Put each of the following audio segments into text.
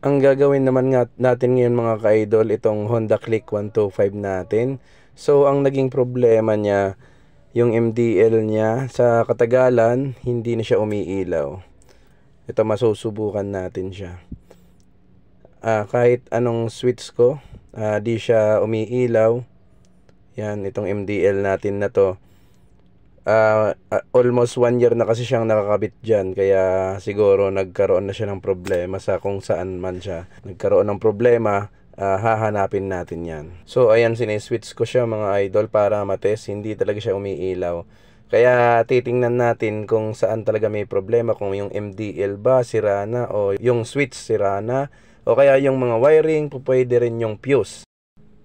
Ang gagawin naman nga natin ngayon mga ka-idol, itong Honda Click 125 natin. So ang naging problema niya, yung MDL niya sa katagalan hindi na siya umiilaw. Ito, masusubukan natin siya. Kahit anong switch ko, di siya umiilaw. Yan, itong MDL natin na to. Almost 1 year na kasi siyang nakakabit dyan, kaya siguro nagkaroon na siya ng problema sa kung saan man siya nagkaroon ng problema. Hahanapin natin yan. So ayan, sineswitch ko siya mga idol para matest. Hindi talaga siya umiilaw, kaya titingnan natin kung saan talaga may problema, kung yung MDL ba sira na, o yung switch sira na, o kaya yung mga wiring, pwede rin yung fuse.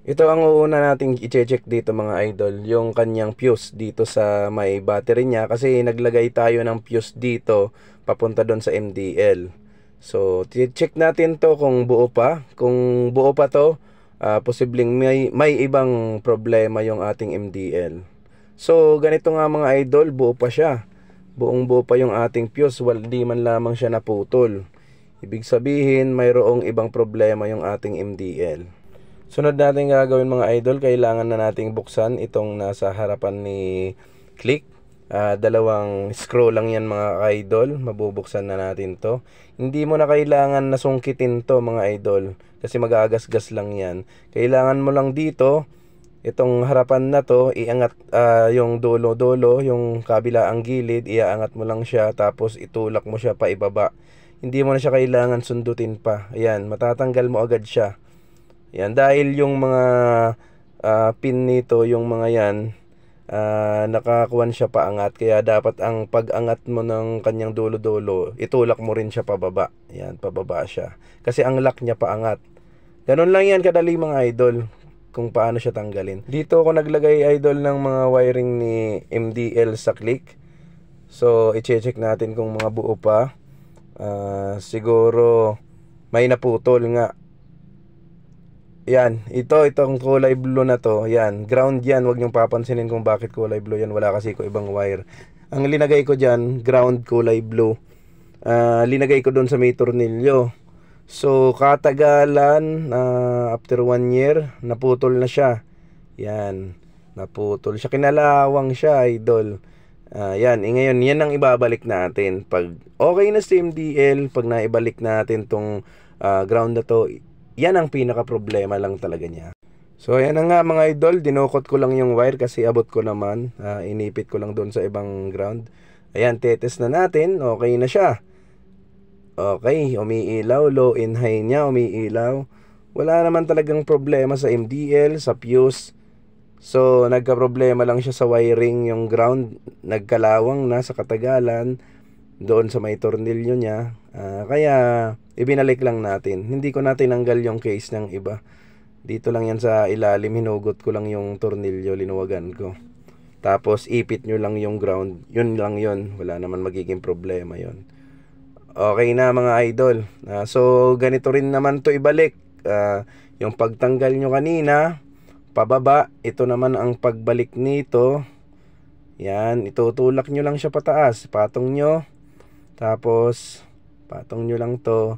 Ito ang uuna nating i-check dito mga idol, yung kanyang fuse dito sa may battery niya, kasi naglagay tayo ng fuse dito papunta doon sa MDL. So check natin to kung buo pa. Kung buo pa to, posibleng may ibang problema yung ating MDL. So ganito nga mga idol, buo pa siya. Buong buo pa yung ating fuse, di man lamang siya naputol. Ibig sabihin mayroong ibang problema yung ating MDL. Sunod natin gagawin mga idol, kailangan na nating buksan itong nasa harapan ni Click. Dalawang screw lang yan mga idol, mabubuksan na natin to. Hindi mo na kailangan nasungkitin to mga idol, kasi magagasgas lang yan. Kailangan mo lang dito, itong harapan na to, iangat yung dulo-dulo, yung kabila ang gilid, iaangat mo lang siya, tapos itulak mo siya pa ibaba. Hindi mo na siya kailangan sundutin pa. Ayan, matatanggal mo agad siya. Yan, dahil yung mga pin nito, yung mga yan, nakakuan siya paangat, kaya dapat ang pag-angat mo ng kanyang dulo-dulo, itulak mo rin siya pababa. Yan, pababa siya, kasi ang lock niya paangat. Ganun lang yan kadali mga idol, kung paano siya tanggalin. Dito ako naglagay idol ng mga wiring ni MDL sa Click. So i-check natin kung mga buo pa. Siguro may naputol nga. Yan, itong kulay blue na to, yan, ground yan. Huwag niyong papansinin kung bakit kulay blue yan, wala kasi ko ibang wire. Ang linagay ko dyan, ground kulay blue. Linagay ko doon sa may tornilyo. So katagalan, after 1 year, naputol na siya. Yan, naputol siya, kinalawang siya idol. Yan, ngayon yan ang ibabalik natin. Pag okay na si MDL, pag naibalik natin tong ground na to, yan ang pinaka problema lang talaga niya. So ayan na nga mga idol, dinukot ko lang yung wire kasi abot ko naman. Inipit ko lang doon sa ibang ground. Ayan, tetest na natin, okay na siya. Okay, umiilaw, low and high niya, umiilaw. Wala naman talagang problema sa MDL, sa fuse. So nagka-problema lang siya sa wiring, yung ground nagkalawang na sa katagalan doon sa may tornilyo niya. Kaya ibinalik lang natin. Hindi ko na tinanggal yung case ng iba. Dito lang yan sa ilalim, hinugot ko lang yung tornilyo, linuwagan ko. Tapos ipit nyo lang yung ground. Yun lang yun. Wala naman magiging problema yun. Okay na mga idol. So ganito rin naman to ibalik. Yung pagtanggal nyo kanina, pababa. Ito naman ang pagbalik nito. Yan, itutulak nyo lang siya pataas. Patong nyo. Tapos patong nyo lang to.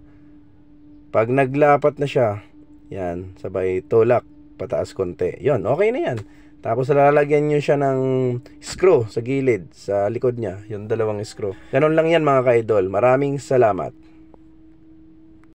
Pag naglapat na siya, yan, sabay tulak pataas konti. Yon, okay na yan. Tapos lalagyan nyo siya ng screw sa gilid, sa likod niya, yung dalawang screw. Ganon lang yan mga ka-idol. Maraming salamat.